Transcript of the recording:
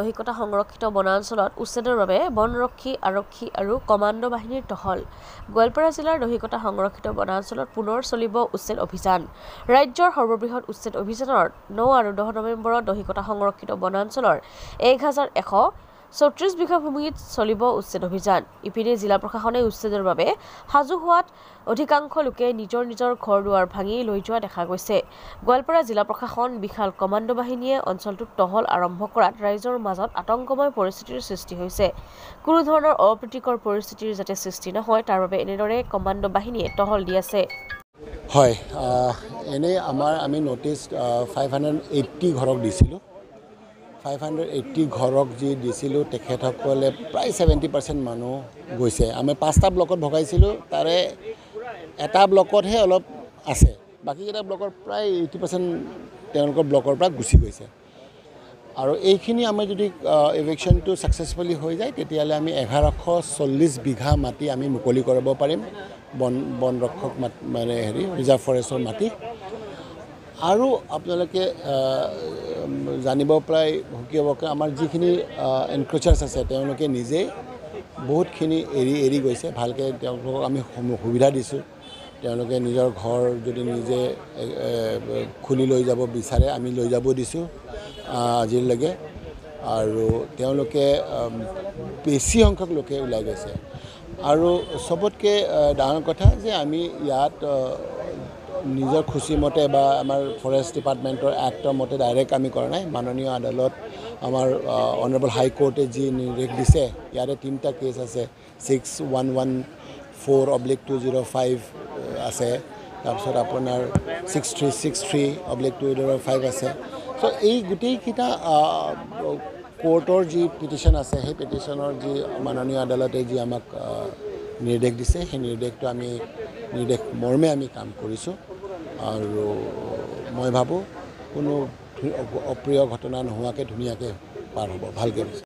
দহিকতা সংৰক্ষিত বনাঞ্চলত উচ্ছেদৰ বাবে বনৰক্ষী আৰক্ষী আৰু কমাণ্ডো বাহিনীৰ টহল। গোৱালপাৰা জিলাৰ দহিকতা সংৰক্ষিত বনাঞ্চলত পুনৰ চলিব উচ্ছেদ অভিযান। ৰাজ্যৰ সৰ্ববৃহৎ উচ্ছেদ অভিযানৰ 9 আৰু 10 নৱেম্বৰত দহিকতা সংৰক্ষিত বনাঞ্চলৰ 1134 বিঘা ভূমিত চলিব উচ্ছেদ অভিযান। ইপিনে জিলা প্ৰশাসনে উচ্ছেদৰ বাবে সাজু হোৱাত অধিকাংশ লোকে নিজৰ নিজৰ ঘৰ-দুৱাৰ ভাঙি লৈ যোৱা দেখা গৈছে। গোৱালপাৰা জিলা প্ৰশাসন বিশাল কমাণ্ডো বাহিনীয়ে অঞ্চলটোত টহল আৰম্ভ কৰাত ৰাইজৰ মাজত আতংকময় পৰিস্থিতিৰ সৃষ্টি হৈছে। কোনো ধৰণৰ অপ্ৰীতিকৰ পৰিস্থিতিৰ যাতে সৃষ্টি নহয় তাৰ বাবে এনেদৰে কমাণ্ডো বাহিনীয়ে টহল দি আছে। হয়, এনেই আমি নটিচ 580 ঘৰক দিছিলোঁ। 580 ঘৰক যি দিছিলোঁ তেখেতসকলে প্ৰায় 70% মানুহ গৈছে। আমি 5টা ব্লকত ভগাইছিলোঁ, তাৰে এটা ব্লকতহে অলপ আছে, বাকীকেইটা ব্লকৰ প্ৰায় 80% তেওঁলোকৰ ব্লকৰ পৰা গুচি গৈছে। আৰু এইখিনি আমি যদি ইভেকশ্যনটো ছাকচেছফুলি হৈ যায় তেতিয়াহ'লে আমি 1140 বিঘা মাটি আমি মুকলি কৰিব পাৰিম, বন ৰক্ষক মানে ৰিজাৰ্ভ ফৰেষ্টৰ মাটি। আৰু আপোনালোকে জানিব প্ৰায় সুখী আমাৰ যিখিনি এনক্ৰোচাৰ্ছ আছে তেওঁলোকে নিজেই বহুতখিনি এৰি গৈছে। ভালকৈ তেওঁলোকক আমি সুবিধা দিছোঁ। তেওঁলোকে নিজৰ ঘৰ যদি নিজে খুলি লৈ যাব বিচাৰে আমি লৈ যাব দিছোঁ আজিলৈকে। আৰু তেওঁলোকে বেছি সংখ্যক লোকে ওলাই গৈছে। আৰু চবতকৈ ডাঙৰ কথা যে আমি ইয়াত নিজৰ খুচিমতে বা আমাৰ ফৰেষ্ট ডিপাৰ্টমেণ্টৰ এক্টৰ মতে ডাইৰেক্ট আমি কৰা নাই। মাননীয় আদালত আমাৰ অনাৰেবল হাইকোৰ্টে যি নিৰ্দেশ দিছে, ইয়াতে 3টা কেছ আছে। 6114/2005 আছে, তাৰপিছত আপোনাৰ 6363/2005 আছে। চ' এই গোটেইকেইটা কোৰ্টৰ যি পিটিশ্যন আছে সেই পিটিশ্যনৰ যি মাননীয় আদালতে যি আমাক নিৰ্দেশ দিছে সেই নিৰ্দেশ মৰ্মে আমি কাম কৰিছোঁ। আৰু মই ভাবোঁ কোনো অপ্ৰিয় ঘটনা নোহোৱাকৈ ধুনীয়াকৈ পাৰ হ'ব, ভালকৈ।